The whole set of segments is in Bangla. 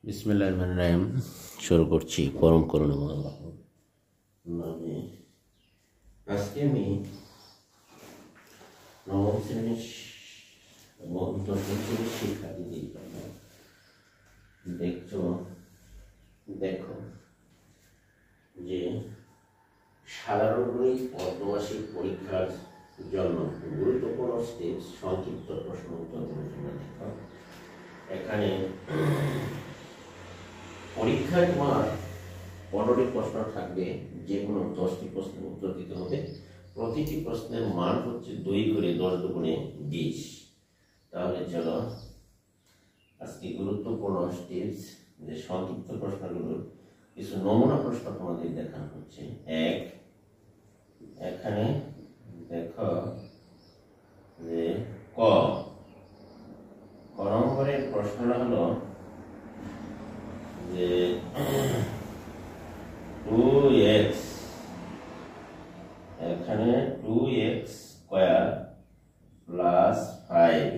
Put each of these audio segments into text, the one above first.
বিসমিল্লাহির রহমানির রহিম। শুরু করছি পরম করুণাময় আল্লাহ নামে। আজকে আমি নবম শ্রেণীর এবং দশম শ্রেণীর শিক্ষার্থীদের জন্য দেখো যে সাধারণ গণিত অর্ধবার্ষিক পরীক্ষার জন্য গুরুত্বপূর্ণ স্টেপস সংক্ষিপ্ত প্রশ্ন উত্তর দেখো। এখানে পরীক্ষায় তোমার 15টি প্রশ্ন থাকবে, যে কোনো 10টি প্রশ্নের উত্তর দিতে হবে। প্রতিটি প্রশ্নের মান হচ্ছে 2 করে 10 দুগুণে 20। তাহলে চলো আজকে গুরুত্বপূর্ণ স্টেপস যে সংক্ষিপ্ত প্রশ্নগুলোর কিছু নমুনা প্রশ্ন তোমাদের দেখানো হচ্ছে। এখানে দেখো যে ক নম্বরের প্রশ্নটা হলো যে 2x, এখানে 2x স্কয়ার প্লাস 5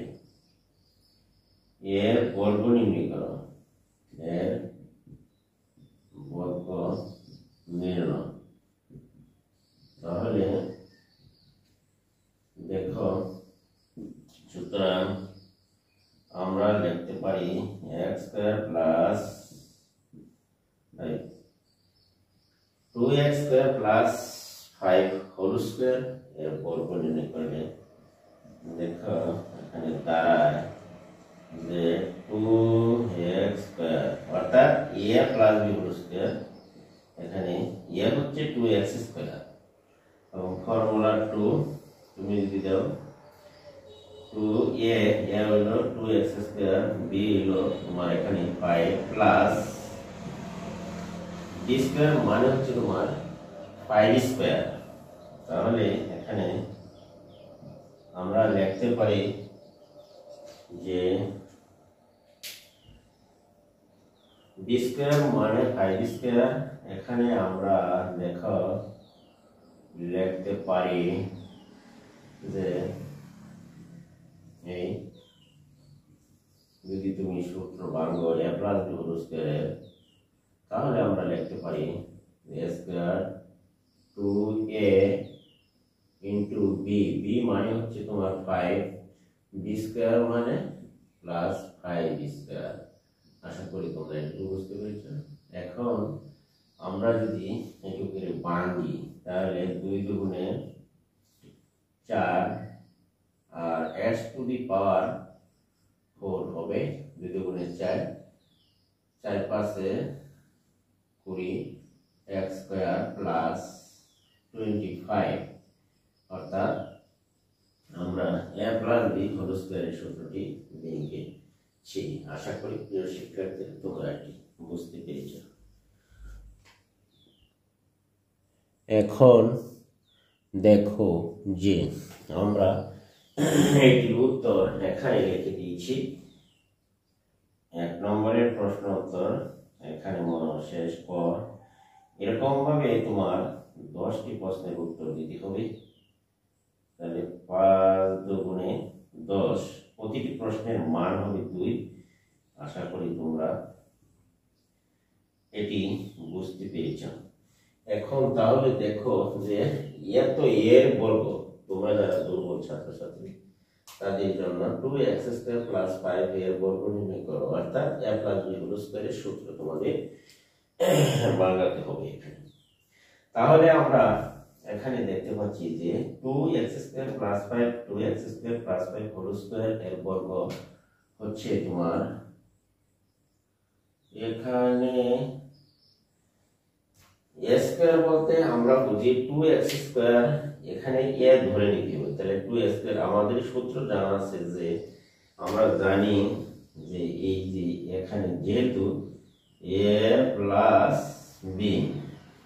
এর বর্গ নির্ণয় করো। এর বর্গ নির্ণয়। তাহলে দেখো, সুতরাং আমরা লিখতে পারি x square plus 2x square plus 5 whole square এর বর্গ নির্ণয় করলে দেখো এখানে দাঁড়ায় যে 2x স্কয়ার অর্থাৎ a plus b whole square. এখানে a হচ্ছে 2x স্কয়ার এবং ফর্মুলা 2 তুমি যদি দাও 2a হলো 2x স্কয়ার, b হলো তোমার এখানে 5 প্লাস b স্কয়ার মানে হচ্ছে তোমার 5 স্কয়ার। তাহলে এখানে আমরা লিখতে পারি যে b স্কয়ার মানে 5 স্কয়ার। এখানে আমরা দেখো লিখতে পারি যে এই যদি তুমি সূত্র ভাঙো a plus b whole square, তাহলে আমরা লিখতে পারি a square 2a into b, b মানে হচ্ছে তোমার 5, b স্কয়ার মানে প্লাস 5 স্কয়ার। আশা করি তোমরা একটু বুঝতে পেরেছো। এখন আমরা যদি একটু করে ভাঙি তাহলে 2 দুগুণে 4 আর s টু দি পাওয়ার 4 হবে। 2 দুগুণে 4, 4 5 20 x স্কয়ার প্লাস 25। অর্থাৎ আমরা a প্লাস b হোল স্কয়ারের সূত্রটি ভেঙেছি। আশা করি প্রিয় শিক্ষার্থীরা তোমরা এটি বুঝতে পেরেছো। এখন দেখো যে আমরা এটির উত্তর এখানে লিখে দিয়েছি। 1 নম্বরের প্রশ্ন উত্তর এখানে শেষ পর এরকম ভাবে তোমার 10টি প্রশ্নের উত্তর দিতে হবে। তাহলে 5 দুগুণে 10, প্রতিটি প্রশ্নের মান হবে 2। আশা করি তোমরা এটি বুঝতে পেরেছ। এখন তাহলে দেখো যে এত এর বর্গ, তোমরা যারা দুর্বল ছাত্রছাত্রী তাদের জন্য 2x স্কয়ার প্লাস 5 এর বর্গ নির্ণয় করো। অর্থাৎ a প্লাস b হোল স্কয়ারের সূত্র তোমাদের বাংলাতে হবে এখানে। তাহলে আমরা এখানে দেখতে পাচ্ছি যে 2x square plus 5, 2x square plus 5 whole square এর বর্গ হচ্ছে তোমার এখানে a স্কয়ার বলতে আমরা বুঝি 2x স্কয়ার, এখানে a ধরে নিতে হবে। তাহলে 2x স্কয়ার আমাদের সূত্র জানা আছে যে আমরা জানি যে এই যে এখানে যেহেতু a plus b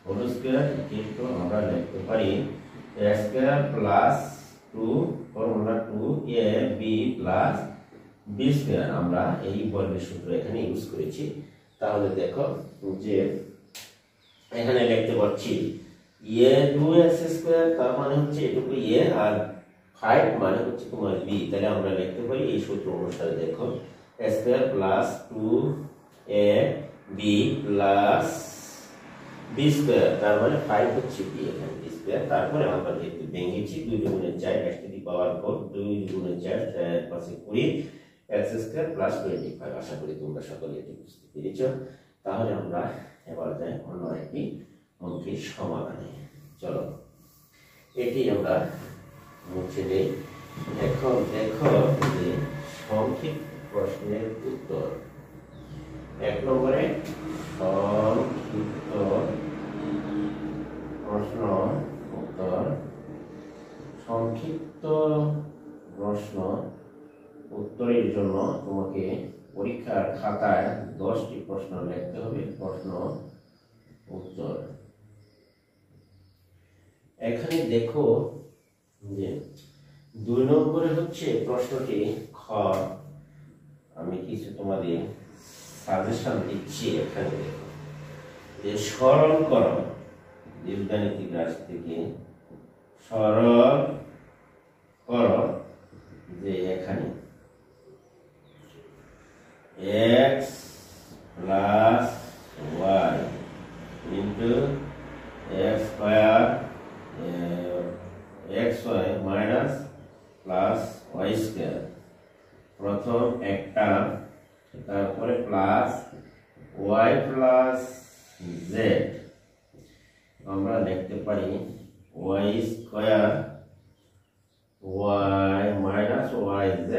whole square কিন্তু আমরা লিখতে পারি a square plus 2 formula 2ab plus b square. আমরা এই বর্গের সূত্র এখানে ইউজ করেছি। তাহলে দেখো যে এখানে লিখতে পাচ্ছি a 2x স্কয়ার, তার মানে হচ্ছে এটুকু a আর 5 মানে হচ্ছে তোমার b। তাহলে আমরা লিখতে পারি এই সূত্র অনুসারে দেখো a square plus 2a B plus B square, তার মানে 5 হচ্ছে বি এখানে বি স্কয়ার। তারপরে আমরা যেহেতু ভেঙেছি 2 গুণে 4 x টু দি পাওয়ার 4, 2 গুণে 4 4 পাশে 20 x স্কয়ার প্লাস 25। আশা করি তোমরা সকলে এটি বুঝতে পেরেছো। তাহলে আমরা এবার যাই অন্য একটি অঙ্কের সমাধানে। চলো এটি আমরা মুছে দেই। এখন দেখো যে সংক্ষিপ্ত প্রশ্নের উত্তর। 1 নম্বরে সংক্ষিপ্ত প্রশ্ন উত্তর। সংক্ষিপ্ত প্রশ্ন উত্তরের জন্য তোমাকে পরীক্ষার খাতায় 10টি প্রশ্ন লিখতে হবে। প্রশ্ন উত্তর এখানে দেখো যে 2 নম্বরে হচ্ছে প্রশ্নটি খ। আমি কিছু তোমাদের সাজেশন দিচ্ছি। এখানে দেখো যে সরল করো, বীজগাণিতিক রাশি থেকে সরল করো যে এখানে x plus y into x square xy minus plus y square, প্রথম একটা, তারপরে প্লাস y প্লাস z, আমরা লিখতে পারি y square y minus yz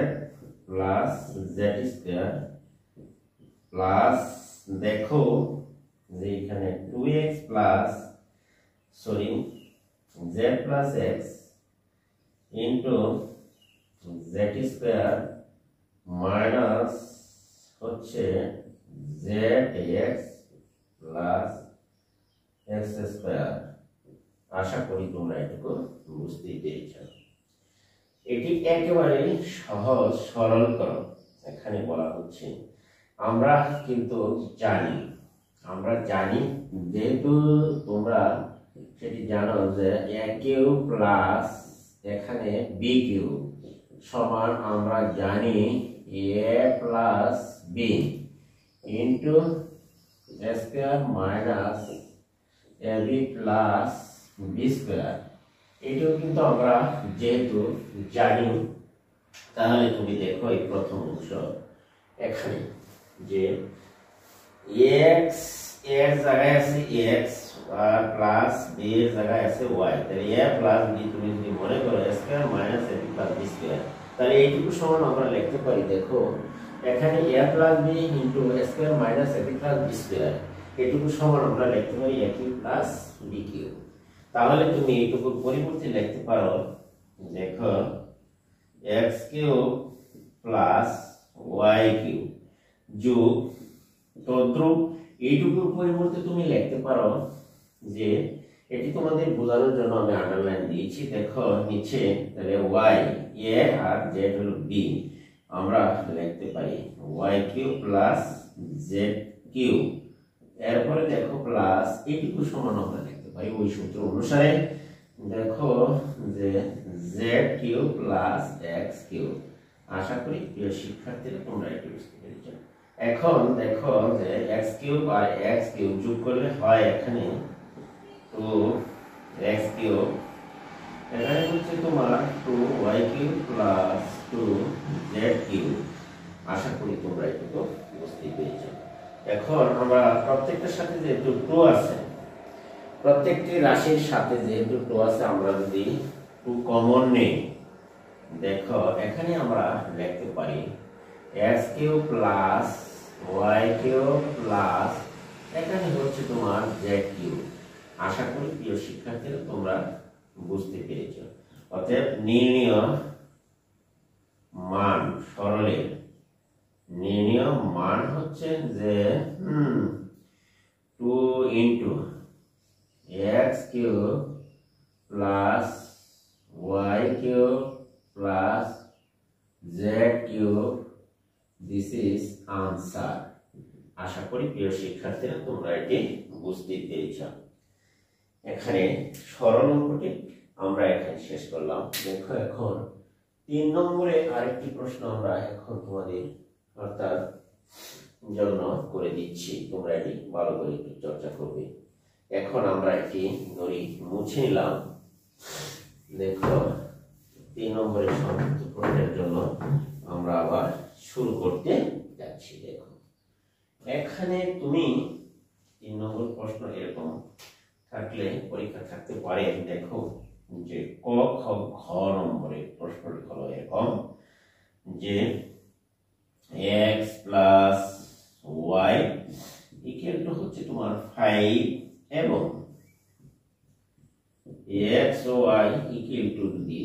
plus z square plus দেখো যে এখানে 2x plus sorry z plus x into z square minus হচ্ছে zx প্লাস x স্কয়ার। আশা করি তোমরা এটুকু বুঝতেই পেরেছ। এটি একেবারে সহজ সরল করো। এখানে বলা হচ্ছে আমরা কিন্তু জানি যেহেতু তোমরা সেটি জানো যে a কিউ প্লাস এখানে b কিউ সমান আমরা জানি a plus b into a square minus ab plus b square. এটিও কিন্তু আমরা যেহেতু জানি, তাহলে তুমি দেখো এই প্রথম অংশ এখানে যে x এর জায়গায় আছে x আর প্লাস b এর জায়গায় আছে y, তাহলে a প্লাস b তুমি যদি মনে করো a square minus ab plus b square, তাহলে এইটুকু সমান আমরা লিখতে পারি। দেখো এখানে a plus b into a square minus ab plus b square, এইটুকু সমান আমরা লিখতে পারি a cube plus b cube. তাহলে তুমি এইটুকুর পরিবর্তে লিখতে পারো দেখো x cube plus y cube যোগ তদ্রুপ এইটুকুর পরিবর্তে তুমি লিখতে পারো যে এটি তোমাদের বোঝানোর জন্য আমি আন্ডারলাইন দিয়েছি। দেখো নিচে তাহলে y a আর z হলো b, আমরা লিখতে পারি y cube plus z cube. এরপরে দেখো প্লাস এইটুকু সমান আমরা লিখতে পারি ওই সূত্র অনুসারে। দেখো যে z cube plus x cube. আশা করি প্রিয় শিক্ষার্থীরা তোমরা এটি বুঝতে পেরেছো। এখন দেখো যে x কিউব আর x কিউব যোগ করলে হয় এখানে 2x কিউব, এখানে হচ্ছে তোমার 2y cube plus 2z cube. আশা করি তোমরা এটুকু বুঝতে পেরেছো। এখন আমরা প্রত্যেকটার সাথে যেহেতু 2 আছে, প্রত্যেকটি রাশির সাথে যেহেতু 2 আছে, আমরা যদি 2 কমন নেই, দেখো এখানে আমরা লিখতে পারি x cube plus y cube plus এখানে হচ্ছে তোমার z কিউব। আশা করি প্রিয় শিক্ষার্থীরা তোমরা বুঝতে পেরেছো। অতএব নির্ণয় মান সরলের নির্ণয় মান হচ্ছে যে 2 into x cube plus y cube plus z cube, this is answer. আশা করি প্রিয় শিক্ষার্থীরা তোমরা এটি বুঝতে পেরেছ। এখানে সরল অঙ্কটি আমরা এখানে শেষ করলাম। দেখো এখন 3 নম্বরে আরেকটি প্রশ্ন আমরা এখন তোমাদের অর্থাৎ জন্য করে দিচ্ছি, তোমরা এটি ভালো করে একটু চর্চা করবে। এখন আমরা একটি দড়ি মুছে নিলাম। দেখো 3 নম্বরের সংযুক্ত পূরণের জন্য আমরা আবার শুরু করতে যাচ্ছি। দেখো এখানে তুমি 3 নম্বর প্রশ্ন এরকম থাকলে পরীক্ষা থাকতে পারে। দেখো যে ক খ ঘ নম্বরের প্রশ্নটি হলো এরকম যে x plus y equal to হচ্ছে তোমার 5 এবং x ও y ইকুয়াল টু যদি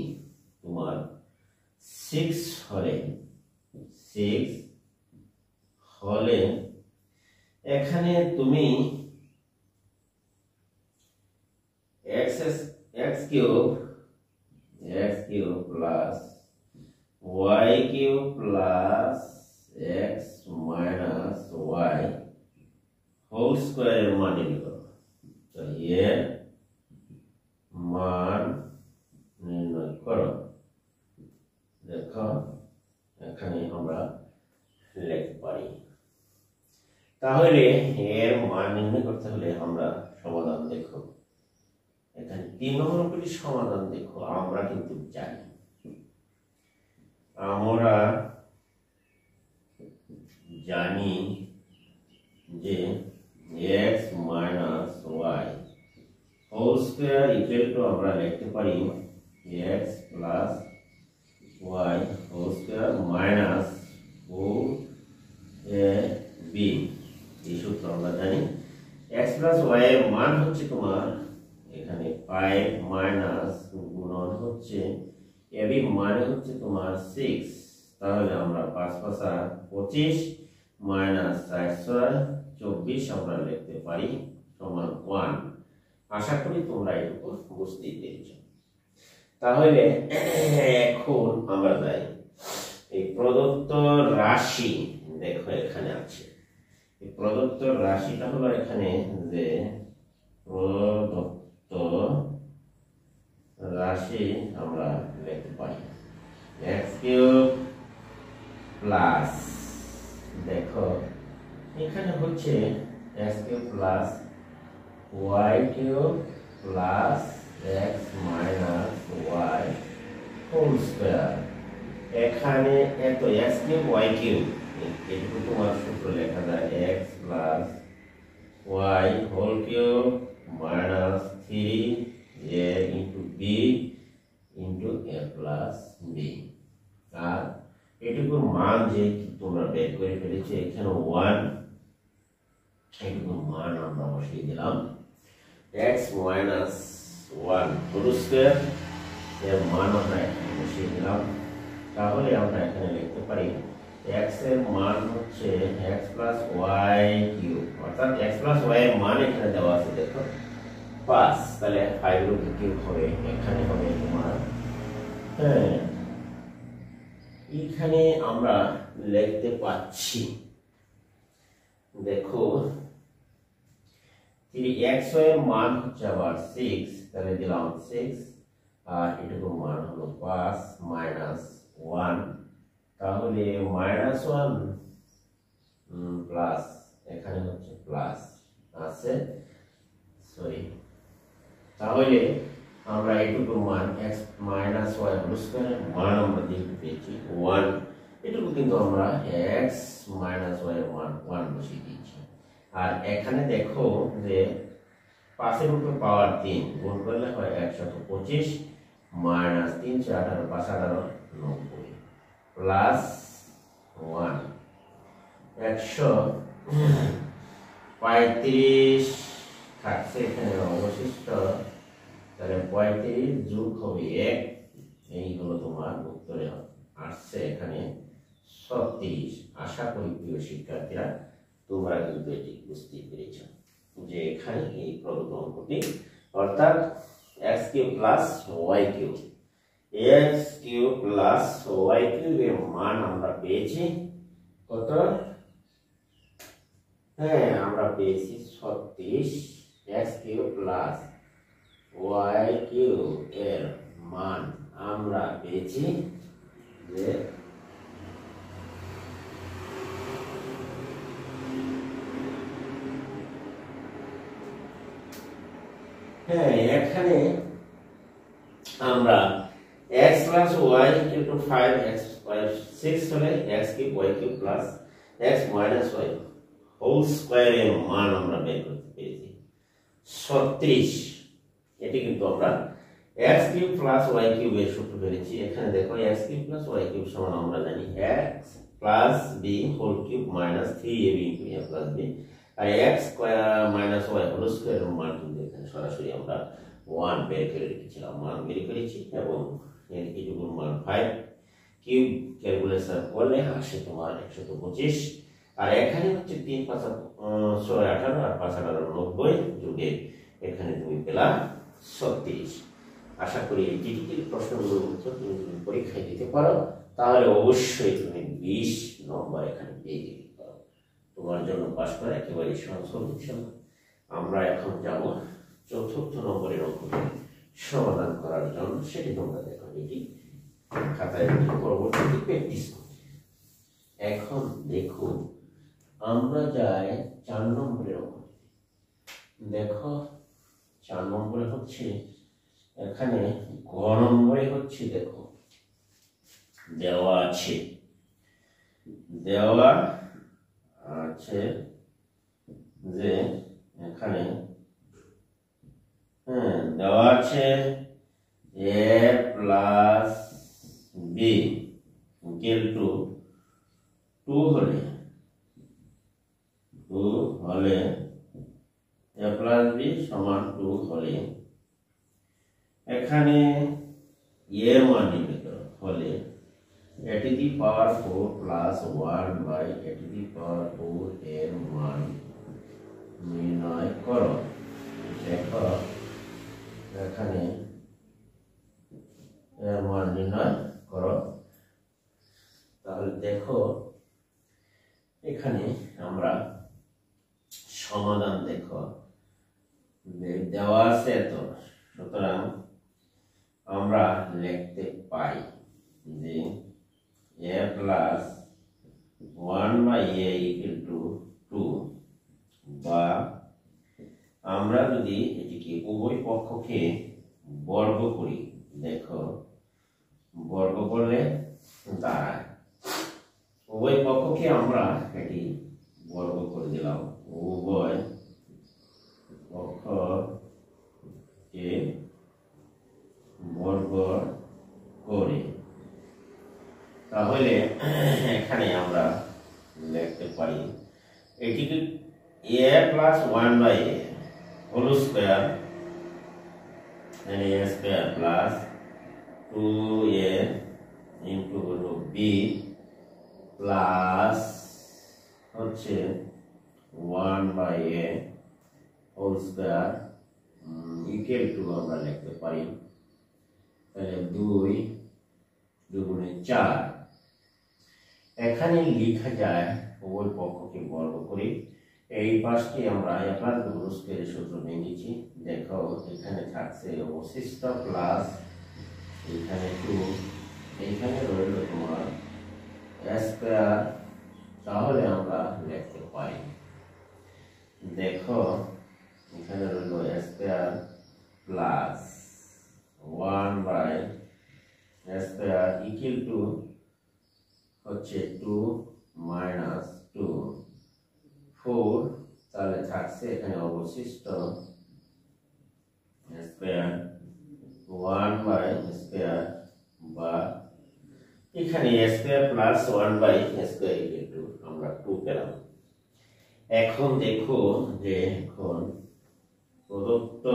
তোমার 6 হলে এখানে তুমি x cube plus y cube plus x minus y whole স্কয়ারের মান নির্ণয় করো। তো এর মান নির্ণয় করো। দেখো এখানে আমরা লিখতে পারি। তাহলে এর মান নির্ণয় করতে হলে আমরা সমাধান দেখো। এখানে 3 নম্বর অঙ্কটি সমাধান দেখো। আমরা কিন্তু জানি, যে x minus y whole square equal to আমরা লিখতে পারি x plus y whole square minus 4ab। এই সূত্র আমরা জানি। x প্লাস y এর মান হচ্ছে তোমার এখানে 5 মাইনাস গুণন হচ্ছে ab মানে হচ্ছে তোমার 6। তাহলে আমরা 5 5 25 মাইনাস 4 24 আমরা লিখতে পারি সমান 1। আশা করি তোমরা এটুকু বুঝতে পেরেছো। তাহলে এখন আমরা যাই এই প্রদত্ত রাশি। দেখো এখানে আছে এই প্রদত্ত রাশিটা হলো এখানে যে প্রদত্ত রাশি আমরা লিখতে পারি x কিউব প্লাস, দেখো এখানে হচ্ছে x cube plus y cube plus x minus y whole square. এখানে এত x কিউব y কিউব এটুকু তোমার সূত্র লেখা যায় x plus y whole cube minus 3a into b into a plus b। আর এটুকুর মান যে তোমরা বের করে ফেলেছো এখানে 1, এটুকুর মান আমরা বসিয়ে দিলাম। x মাইনাস 1 হোল স্কয়ার এর মান আমরা এখানে বসিয়ে দিলাম। তাহলে আমরা এখানে লিখতে পারি x এর মান হচ্ছে x প্লাস y কিউব, অর্থাৎ x প্লাস y এর মান এখানে দেওয়া আছে দেখো 5। তাহলে 5 এর উপর কিউব হবে, এখানে হবে তোমার এখানে আমরা লিখতে পাচ্ছি দেখো 3xy এর মান হচ্ছে আবার 6। তাহলে দিলাম 6 আর এটুকু মান হলো 5 মাইনাস 1। তাহলে মাইনাস 1 প্লাস এখানে হচ্ছে প্লাস আছে, সরি। তাহলে আমরা এটুকু মান x মাইনাস y হোল স্কয়ারের মান আমরা দেখতে পেয়েছি 1। এটুকু কিন্তু আমরা x মাইনাস y এর মান 1 বসিয়ে দিয়েছি। আর এখানে দেখো যে 5 এর উপর পাওয়ার 3 গুণ করলে হয় 125 মাইনাস 3 18 5 18 90 প্লাস 1 135 থাকছে এখানে অবশিষ্ট। তাহলে 35 যোগ হবে 1, এই হলো তোমার উত্তরে আসছে এখানে 36। আশা করি প্রিয় শিক্ষার্থীরা তোমরা কিন্তু এটি বুঝতে পেরেছ যে এখানে এই প্রদত্ত অঙ্কটি অর্থাৎ x cube plus y cube, x cube plus y cube এর মান আমরা পেয়েছি কত? আমরা পেয়েছি 36। x cube plus y cube এর মান আমরা পেয়েছি যে হ্যাঁ, এখানে আমরা x plus y into 5x square 6 হলে x cube y cube plus x minus y whole square এর মান আমরা বের করতে পেরেছি 36। এটি কিন্তু আমরা x cube plus y cube এর সূত্র পেয়েছি। এখানে দেখো x cube plus y cube সমান আমরা জানি x plus b whole cube minus 3ab into a plus b, আর x square minus y whole square এর মান কিন্তু এখানে সরাসরি আমরা 1 বের করে রেখেছিলাম, মান বের করেছি এবং এর এইটুকুর মান 5 কিউব ক্যালকুলেশন করলে আসে তোমার 125। আর এখানে হচ্ছে 3 5 6 18 আর 5 18 90 যোগে এখানে তুমি পেলা 36। আশা করি এই টিটির প্রশ্নগুলোর উত্তর তুমি যদি পরীক্ষায় দিতে পারো তাহলে অবশ্যই তুমি 20 নম্বর এখানে পেয়ে যেতে পারো। তোমার জন্য পাস করা একেবারে সহজ সলিউশন। আমরা এখন যাব চতুর্থ নম্বরের অঙ্কটি সমাধান করার জন্য। সেটি তোমরা দেখো, এটি খাতায় পরবর্তীতে প্র্যাকটিস করবে। এখন দেখো আমরা যাই 4 নম্বরের অঙ্ক। দেখো 4 নম্বরে হচ্ছে এখানে গ নম্বরে হচ্ছে দেখো দেওয়া আছে যে এখানে দেওয়া আছে a plus b equal to 2 হলে a প্লাস b সমান 2 হলে এখানে এর মান নির্ণয় হলে a to the power 4 plus 1 by a to the power 4 এর মান নির্ণয় করো। দেখো এখানে এর মান নির্ণয় করো। তাহলে দেখো এখানে আমরা সমাধান দেখো দেওয়া আছে, তো সুতরাং আমরা লিখতে পাই যে a plus 1 by a equal to 2, বা আমরা যদি এটিকে উভয় পক্ষকে বর্গ করি, দেখো বর্গ করলে দাঁড়ায় উভয় পক্ষকে আমরা এটি বর্গ করে দিলাম, উভয় পক্ষকে বর্গ করে, তাহলে এখানে আমরা লিখতে পারি এটিকে a plus 1 by a whole square and a square plus 2a into b plus হচ্ছে 1 by a whole square equal to আমরা লিখতে পারি তাহলে 2 দুগুণে 4। এখানে লেখা যায় উভয় পক্ষকে বর্গ করি। এই পাশটি আমরা a plus b whole square সূত্র নিয়েছি। দেখো এখানে থাকছে অবশিষ্ট প্লাস এখানে 2, এইখানে রইল তোমার a স্কয়ার। তাহলে আমরা লিখতে পারি দেখো এখানে রইল a square plus 1 by a square equal to হচ্ছে 2 মাইনাস 2 4, তাহলে থাকছে এখানে অবশিষ্ট স্কয়ার 1 বাই স্কয়ার, বা এখানে a square plus 1 by square equal to আমরা 2 পেলাম। এখন দেখো যে এখন প্রদত্ত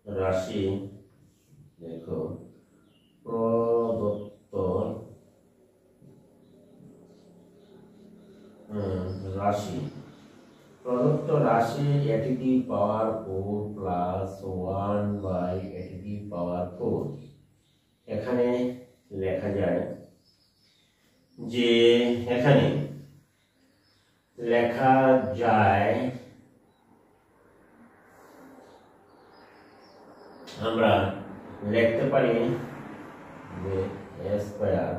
রাশি, দেখো প্রদত্ত রাশি a to the power 4 plus 1 by a to the power 4, এখানে লেখা যায় যে এখানে লেখা যায় আমরা লিখতে পারি যে a স্কয়ার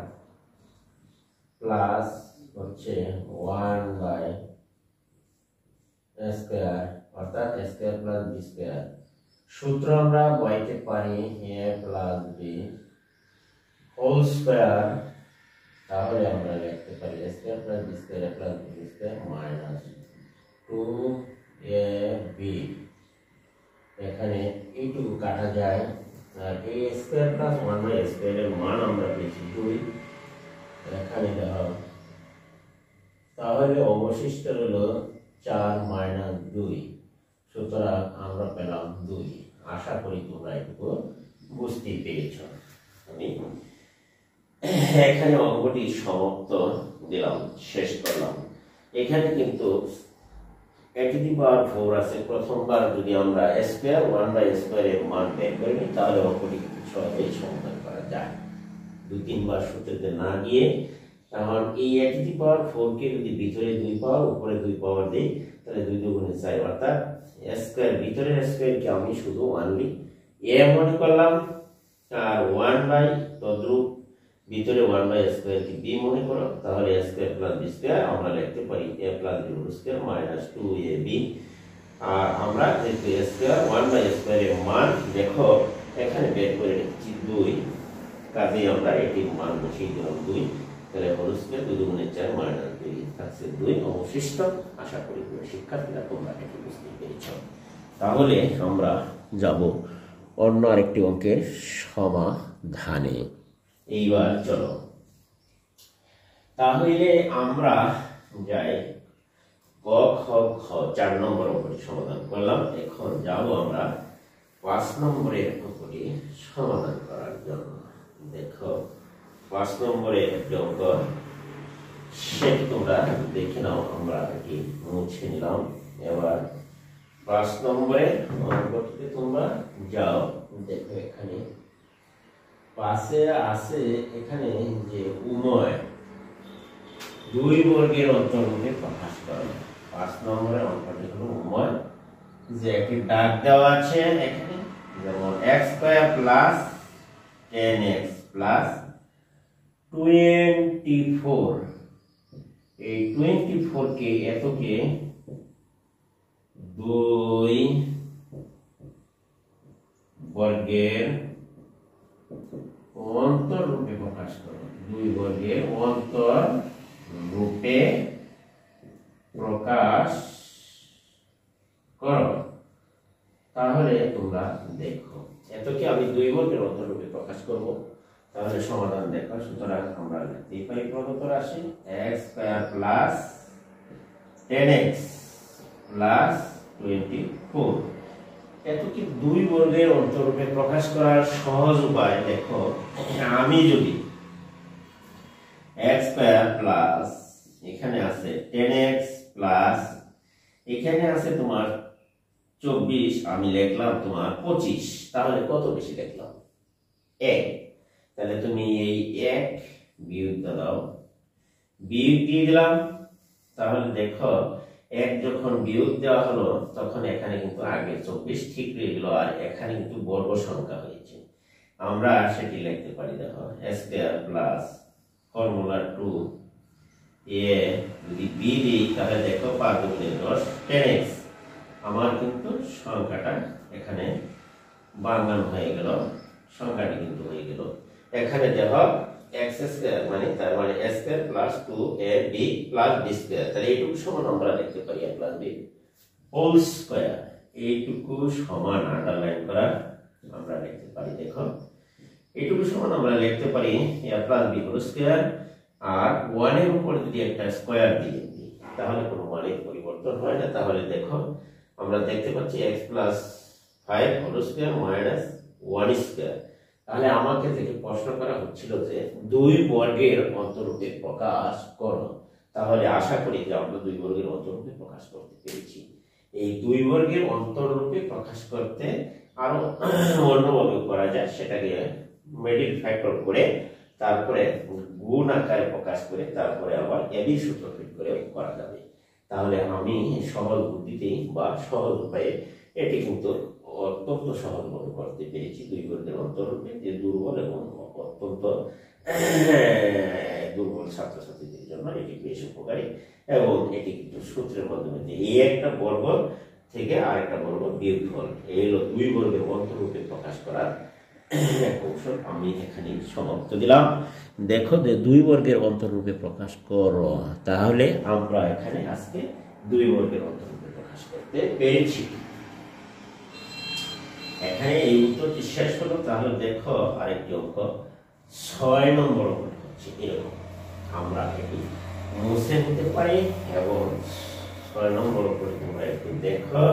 প্লাস হচ্ছে 1 বাই a স্কয়ার, অর্থাৎ a square plus b square সূত্র আমরা বইতে পারি a plus B whole square, তাহলে আমরা লিখতে পারি a square plus B square plus B square minus 2ab। এখানে এইটুকু কাটা যায়, আর a স্কয়ার প্লাস 1 স্কয়ার এর মান আমরা পেয়েছি 2, এখানে দাও, তাহলে অবশিষ্ট হলো 4 মাইনাস 2, সুতরাং আমরা পেলাম 2। আশা করি তোমরা এটুকু বুঝতে পেরেছ। আমি এখানে অঙ্কটি সমাপ্ত দিলাম, শেষ করলাম। এখানে কিন্তু a টু দি পাওয়ার 4 আছে, প্রথমবার যদি আমরা a স্কয়ার 1 স্কয়ার এর মান বের করি তাহলে অঙ্কটি কিন্তু সহজেই সমাধান করা যায়, 2-3 বার সূত্রতে না গিয়ে। কারণ এই a টু দি পাওয়ার 4 কে যদি ভিতরে 2 পাওয়ার উপরে 2 পাওয়ার দেই তাহলে 2 দুগুণে 4, অর্থাৎ a স্কয়ার ভিতরের স্কয়ার কে আমি শুধু অনলি a মনে করলাম, আর 1 তদ্রূপ ভিতরে 1 স্কয়ার কে b মনে করো, তাহলে a square plus b square আমরা লিখতে পারি a plus b whole square minus 2ab। আর আমরা যেহেতু a স্কয়ার 1 স্কয়ার এর মান দেখো এখানে বের করে নিচ্ছি 2, কাজেই আমরা এটির মান বসিয়ে দিলাম 2, তাহলে হোল স্কয়ার 2 দুগুণে 4 মাইনাস 2 থাকছে 2 অবশিষ্ট। আশা করি শিক্ষার্থীরা তোমরা এটি বুঝতে পেরেছ। তাহলে আমরা যাব অন্য আরেকটি অঙ্কের সমাধানে। এইবার চলো, তাহলে আমরা যাই ক খ খ 4 নম্বর অঙ্কটি সমাধান করলাম। এখন যাব আমরা 5 নম্বরের অঙ্কটি সমাধান করার জন্য। দেখো 5 নম্বরের একটি অঙ্ক, সেটি তোমরা দেখে নাও, আমরা এটি মুছে নিলাম। এবার 5 নম্বরের অঙ্কটিতে তোমরা যাও, দেখো এখানে পাশে আছে এখানে যে উময় 2 বর্গের অন্তর্ভুক্তে প্রকাশ করে। 5 নম্বরের অঙ্কটি হলো উময়, যে একটি দাগ দেওয়া আছে এখানে, যেমন x square plus 10x plus 24। এই 24 কে এতকে 2 বর্গের অন্তর রূপে প্রকাশ করো, 2 বর্গের অন্তর রূপে প্রকাশ করো। তাহলে তোমরা দেখো এতকে আমি 2 বর্গের অন্তর রূপে প্রকাশ করব, তাহলে সমাধান দেখো। সুতরাং আমরা লিখতে পারি প্রদত্ত রাশি x square plus 10x plus 24। এতকে 2 বর্গের অন্তররূপে প্রকাশ করার সহজ উপায় দেখো, আমি যদি x স্কয়ার প্লাস এখানে আছে 10x প্লাস এখানে আছে তোমার 24, আমি লিখলাম তোমার 25, তাহলে কত বেশি লিখলাম 1। তাহলে তুমি এই 1 বিয়োগ দাও, বিয়োগ দিয়ে দিলাম। তাহলে দেখো 1 যখন বিয়োগ দেওয়া হলো তখন এখানে কিন্তু আগে 24 ঠিক রয়ে গেল, আর এখানে কিন্তু বর্গ সংখ্যা হয়েছে। আমরা সেটি লিখতে পারি, দেখো a square plus formula 2 a যদি b দিই তাহলে দেখো 5 গুণে 10 10x। আমার কিন্তু সংখ্যাটা এখানে বানানো হয়ে গেল, সংখ্যাটি কিন্তু হয়ে গেল। এখানে দেখো x স্কয়ার মানে তার মানে a square plus 2ab plus b square, তাহলে এইটুকু সমান আমরা লিখতে পারি a plus b whole square. এইটুকু সমান আন্ডারলাইন করা আমরা লিখতে পারি, দেখো এইটুকু সমান আমরা লিখতে পারি a plus b whole square. আর 1 এর উপর যদি একটা স্কয়ার দিয়ে দিই তাহলে কোনো মানের পরিবর্তন হয় না। তাহলে দেখো আমরা দেখতে পাচ্ছি x plus 5 whole square minus 1 square. তাহলে আমাকে থেকে প্রশ্ন করা হচ্ছিল যে 2 বর্গের অন্তররূপে প্রকাশ করো, তাহলে আশা করি যে আমরা 2 বর্গের অন্তররূপে প্রকাশ করতে পেরেছি। এই 2 বর্গের অন্তররূপে প্রকাশ করতে আরো অন্যভাবে করা যায়, সেটাকে মিডল ফ্যাক্টর করে তারপরে গুণ আকারে প্রকাশ করে তারপরে আবার এবি সূত্র ফিট করে করা যাবে। তাহলে আমি সহজ বুদ্ধিতে বা সহজ উপায়ে এটি কিন্তু অত্যন্ত সহজভাবে করতে পেরেছি। 2 বর্গের অন্তররূপে যে দুর্বল এবং অত্যন্ত দুর্বল ছাত্রছাত্রীদের জন্য এটি বেশ উপকারী, এবং এটি কিন্তু সূত্রের মাধ্যমে এই একটা বর্গ থেকে আরেকটা বর্গ বিয়োগফল, এই হলো 2 বর্গের অন্তরূপে প্রকাশ করার কৌশল আমি এখানে সমাপ্ত দিলাম। দেখো যে 2 বর্গের অন্তরূপে প্রকাশ করো, তাহলে আমরা এখানে আজকে 2 বর্গের অন্তরূপে প্রকাশ করতে পেরেছি। এখানে এই উত্তরটি শেষ হলো। তাহলে দেখো আরেকটি অঙ্ক 6 নম্বর অঙ্ক হচ্ছে এরকম, আমরা এটি মুছে নিতে পারি এবং 6 নম্বর অঙ্কটি তোমরা একটু দেখো।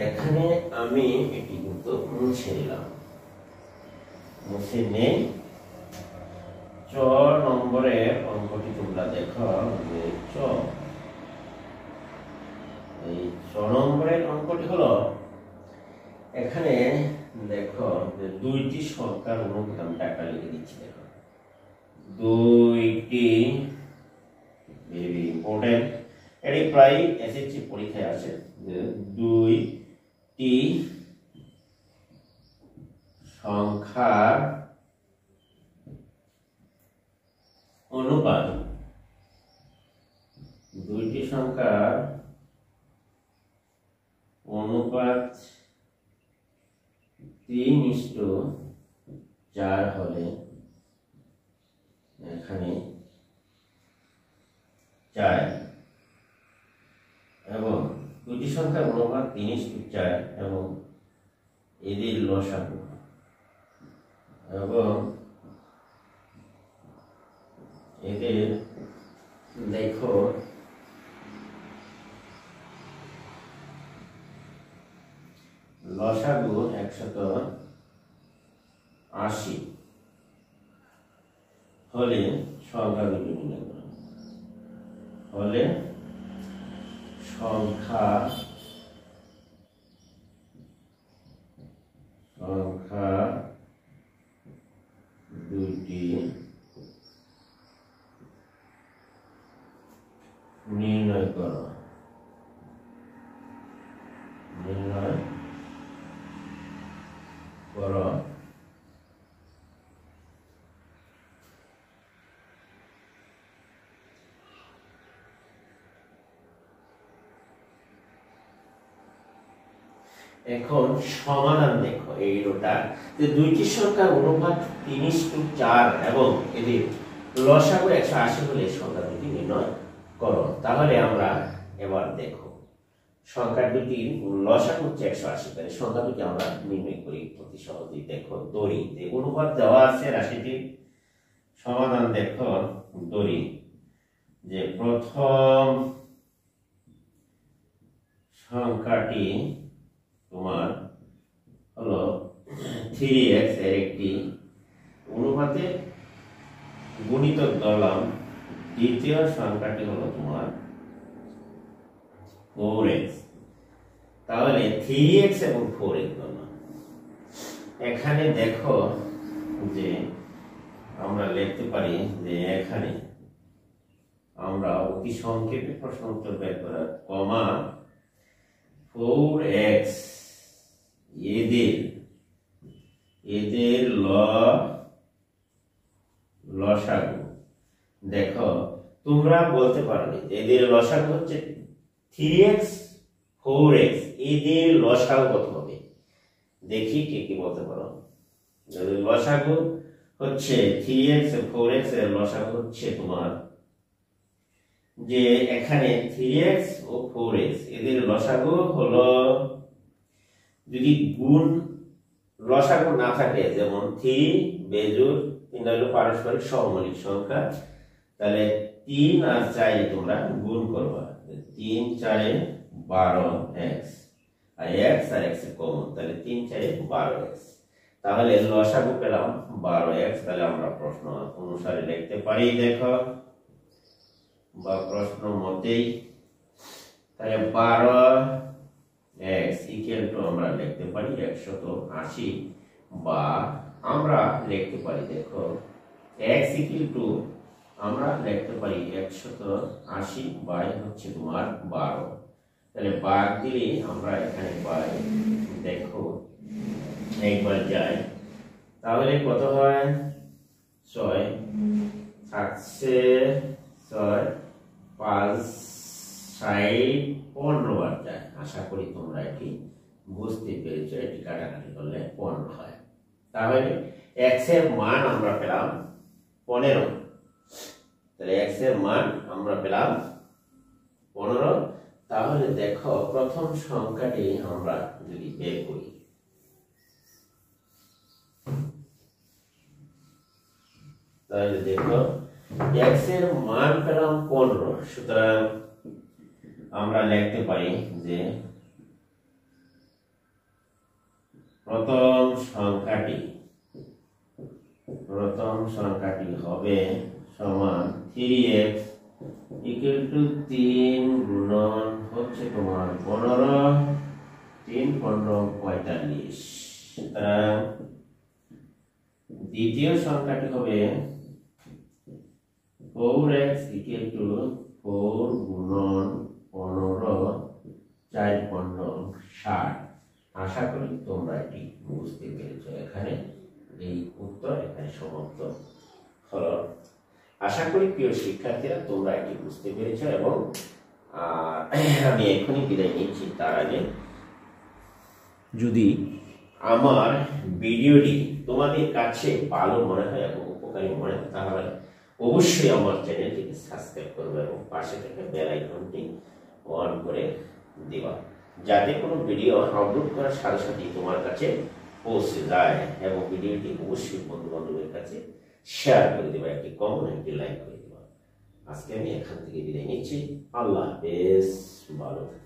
এখানে আমি এটি কিন্তু মুছে নিলাম, মুছে নেই। 6 নম্বরের অঙ্কটি তোমরা দেখো যে এই 6 নম্বরের অঙ্কটি হলো, এখানে দেখো যে 2টি সংখ্যার অনুপাত, আমি টাকা লিখে দিচ্ছি। দেখো 2টি, ভেরি ইম্পর্টেন্ট, এটি প্রায় এসএসসি পরীক্ষায় আসে যে 2টি সংখ্যার অনুপাত, 2টি সংখ্যার অনুপাত 3:4 হলে এখানে 4 এবং 2টি সংখ্যার অনুপাত 3:4 এবং এদের লসাগু এবং এদের দেখো লসাগু 180 হলে সংখ্যা দুটি নির্ণয় করো। হলে সংখ্যা দুটি নির্ণয় করো। এখন সমাধান দেখো এইটা যে 2টি সংখ্যার অনুপাত 3:4 এবং এদের লসাগু 180 হলে সংখ্যা দুটি নির্ণয় করো। তাহলে আমরা এবার দেখো সংখ্যা দুটির লসাগু হচ্ছে 180, তাহলে সংখ্যা দুটি আমরা নির্ণয় করি অতি সহজেই। দেখো দড়ি, যে অনুপাত দেওয়া আছে রাশিটির সমাধান দেখো দড়ি, যে প্রথম সংখ্যাটি তোমার হলো 3x এর একটি অনুপাতে গুণিতক ধরলাম, দ্বিতীয় সংখ্যাটি হলো তোমার 4x, তাহলে 3x এবং 4x ধরলাম। এখানে দেখো যে আমরা লিখতে পারি যে এখানে আমরা অতি সংক্ষেপে প্রশ্ন উত্তর বের করার কমা 4x এদের লসাগু। দেখো তোমরা বলতে পারো এদের লসাগু হচ্ছে 3x 4x, এদের লসাগু কত হবে? দেখি কে কি বলতে পারো। লসাগু হচ্ছে 3x 4x এর লসাগু হচ্ছে তোমার, যে এখানে 3x ও 4x এদের লসাগু হলো, যদি গুণ লসাগু না থাকে, যেমন 3 বেজোড় 3 হলো পারস্পরিক সহমৌলিক সংখ্যা, তাহলে 3 আর 4 তোমরা গুণ করবা, 3 4 12x, আর x আর x এর কমন, তাহলে 3 4 12x, তাহলে লসাগু পেলাম 12x। তাহলে আমরা প্রশ্ন অনুসারে লিখতে পারি, দেখো বা প্রশ্ন মতেই, তাহলে 12x ইকুয়াল টু আমরা লিখতে পারি 180, বা আমরা লিখতে পারি দেখো x ইকুয়াল টু আমরা লিখতে পারি 180 বাই হচ্ছে তোমার 12, তাহলে ভাগ দিলে আমরা এখানে পাই, দেখো একবার যাই, তাহলে কত হয় 6 থাকছে 6 5 সাইড 15 বার যায়। আশা করি তোমরা এটি বুঝতে পেরেছো, এটি কাটাকাটি করলে 15 হয়। তাহলে x এর মান আমরা পেলাম 15। তাহলে x এর মান আমরা পেলাম 15। তাহলে দেখো প্রথম সংখ্যাটি আমরা যদি বের করি, তাহলে দেখো x এর মান পেলাম 15। সুতরাং আমরা লিখতে পারি যে প্রথম সংখ্যাটি হবে সমান 3x ইকুয়াল টু 3 গুণন হচ্ছে তোমার 15, 3 15 45। সুতরাং দ্বিতীয় সংখ্যাটি হবে 4x ইকুয়াল টু 4 গুণন 15, 4 15 60। আশা করি তোমরা এটি বুঝতে পেরেছো। এখানে এই উত্তর এখানে সমাপ্ত হলো। আশা করি প্রিয় শিক্ষার্থীরা তোমরা এটি বুঝতে পেরেছো এবং আমি এখনই বিদায় নিচ্ছি। তার আগে যদি আমার ভিডিওটি তোমাদের কাছে ভালো মনে হয় এবং উপকারী মনে হয় তাহলে অবশ্যই আমার চ্যানেলটিকে সাবস্ক্রাইব করবে এবং পাশে থেকে বেল আইকনটি অন করে দিবা, যাতে কোনো ভিডিও আপলোড করার সাথে সাথে তোমার কাছে পৌঁছে যায়। এবং ভিডিওটি অবশ্যই বন্ধু বান্ধবের কাছে শেয়ার করে দেবা, একটি কমেন্ট একটি লাইক করে দেবা। আজকে আমি এখান থেকে বিদায় নিচ্ছি। আল্লাহ হাফেজ, ভালো থাকবেন।